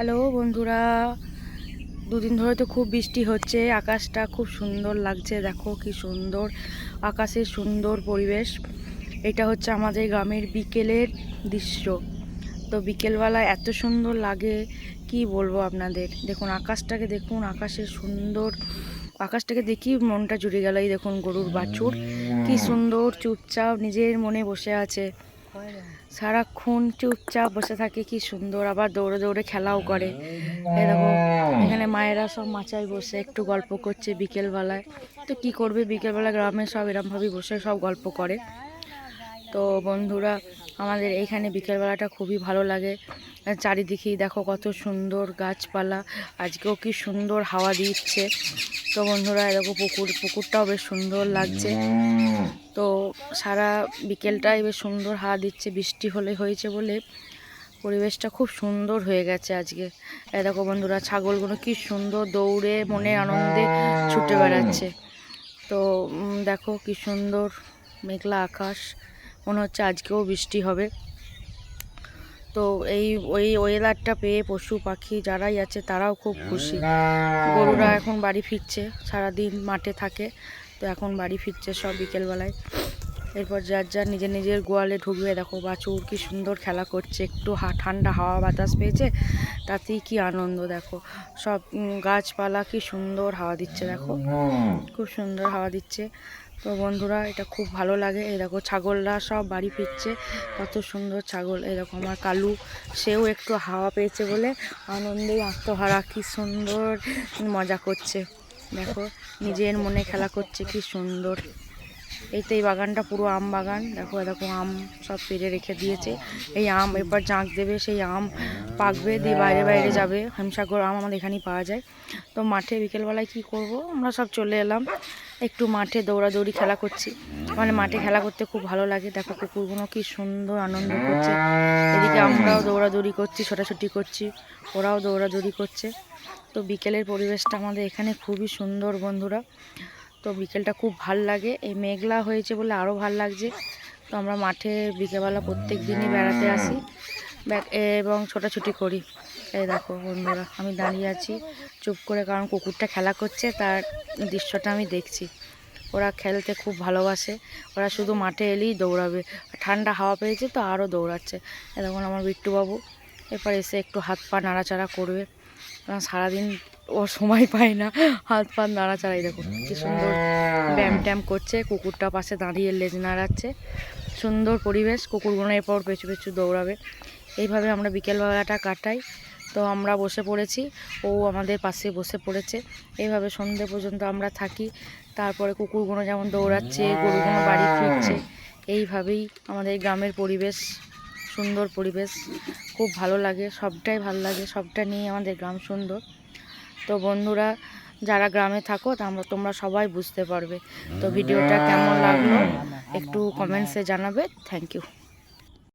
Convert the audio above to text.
Hello বন্ধুরা, দুদিন ধরে তো খুব বৃষ্টি হচ্ছে, আকাশটা খুব সুন্দর লাগছে। দেখো কি সুন্দর আকাশের সুন্দর পরিবেশ। এটা হচ্ছে আমাদের গ্রামের বিকেলের দৃশ্য। তো বিকেলবেলা এত সুন্দর লাগে কি বলবো আপনাদের। দেখুন আকাশটাকে, দেখুন আকাশের সুন্দর, আকাশটাকে দেখি মনটা জুড়ে গেল। এই দেখুন গরুর বাছুর কি সুন্দর চুপচাপ নিজের মনে বসে আছে, সারাক্ষণ চুপচাপ বসে থাকে, কি সুন্দর। আবার দৌড়ে দৌড়ে খেলাও করে। এই দেখো এখানে মায়েরা সব মাচায় বসে একটু গল্প করছে বিকেলবেলায়। তো কি করবে, বিকেলবেলা গ্রামে সব এরমভাবেই বসে সব গল্প করে। তো বন্ধুরা, আমাদের এইখানে বিকেলবেলাটা খুবই ভালো লাগে। চারিদিকেই দেখো কত সুন্দর গাছপালা, আজকেও কি সুন্দর হাওয়া দিচ্ছে। তো বন্ধুরা দেখো পুকুরটাও বেশ সুন্দর লাগছে। তো সারা বিকেলটাই বেশ সুন্দর হাওয়া দিচ্ছে, বৃষ্টি হয়েছে বলে পরিবেশটা খুব সুন্দর হয়ে গেছে আজকে। দেখো বন্ধুরা, ছাগলগুলো কি সুন্দর দৌড়ে মনের আনন্দে ছুটে বেড়াচ্ছে। তো দেখো কি সুন্দর মেঘলা আকাশ, মনে হচ্ছে আজকেও বৃষ্টি হবে। তো ওই ওয়েদারটা পেয়ে পশু পাখি যারাই আছে তারাও খুব খুশি। গরুরা এখন বাড়ি ফিরছে, সারাদিন মাঠে থাকে, তো এখন বাড়ি ফিরছে সব বিকেলবেলায়। এরপর যার যার নিজের নিজের গোয়ালে ঢুকবে। দেখো বাছুর কি সুন্দর খেলা করছে, একটু ঠান্ডা হাওয়া বাতাস পেয়েছে, তাতেই কি আনন্দ। দেখো সব গাছপালা কি সুন্দর হাওয়া দিচ্ছে, দেখো খুব সুন্দর হাওয়া দিচ্ছে। তো বন্ধুরা এটা খুব ভালো লাগে। এই দেখো ছাগলরা সব বাড়ি ফিরছে, কত সুন্দর ছাগল। এই দেখো আমার কালু, সেও একটু হাওয়া পেয়েছে বলে আনন্দে আত্মহারা, কি সুন্দর মজা করছে। দেখো নিজের মনে খেলা করছে, কি সুন্দর। এই তো এই বাগানটা পুরো আম বাগান। দেখো দেখো আম সব পেড়ে রেখে দিয়েছে। এই আম এরপর জাঁক দেবে, সেই আম পাকবে, দিয়ে বাইরে বাইরে যাবে। হিমসাগর আম আমাদের এখানেই পাওয়া যায়। তো মাঠে বিকেলবেলায় কি করব, আমরা সব চলে এলাম একটু মাঠে, দৌড়াদৌড়ি খেলা করছি। মানে মাঠে খেলা করতে খুব ভালো লাগে। দেখো কুকুরগুলো কি সুন্দর আনন্দ করছে, এদিকে আমরাও দৌড়াদৌড়ি করছি, ছোটাছুটি করছি, ওরাও দৌড়াদৌড়ি করছে। তো বিকেলের পরিবেশটা আমাদের এখানে খুবই সুন্দর বন্ধুরা। তো বিকেলটা খুব ভাল লাগে, এই মেঘলা হয়েছে বলে আরও ভাল লাগছে। তো আমরা মাঠে বিকেলবেলা প্রত্যেক দিনই বেড়াতে আসি এবং ছোটাছুটি করি। এই দেখো বন্ধুরা, আমি দাঁড়িয়ে আছি চুপ করে, কারণ কুকুরটা খেলা করছে, তার দৃশ্যটা আমি দেখছি। ওরা খেলতে খুব ভালোবাসে, ওরা শুধু মাঠে এলেই দৌড়াবে। ঠান্ডা হাওয়া পেয়েছে তো আরও দৌড়াচ্ছে। দেখুন আমার বিট্টুবাবু এরপর এসে একটু হাত পা নাড়াচাড়া করবে, কারণ সারাদিন ও সময় পায় না হাত পা নাড়াচাড়াই। দেখুন কি সুন্দর ব্যায়াম ট্যাম করছে, কুকুরটা পাশে দাঁড়িয়ে লেজ নাড়াচ্ছে। সুন্দর পরিবেশ, কুকুরগুলো এরপর পেছু পেছু দৌড়াবে। এইভাবে আমরা বিকেলবেলাটা কাটাই। তো আমরা বসে পড়েছি, ও আমাদের পাশে বসে পড়েছে। এইভাবে সন্ধে পর্যন্ত আমরা থাকি। তারপরে কুকুরগুলো যেমন দৌড়াচ্ছে, গরুগুলো বাড়ি ফিরছে। এইভাবেই আমাদের গ্রামের পরিবেশ, সুন্দর পরিবেশ, খুব ভালো লাগে, সবটাই ভালো লাগে, সবটা নিয়ে আমাদের গ্রাম সুন্দর। তো বন্ধুরা, যারা গ্রামে থাকো তোমরা সবাই বুঝতে পারবে। তো ভিডিওটা কেমন লাগলো একটু কমেন্টসে জানাবে। Thank you.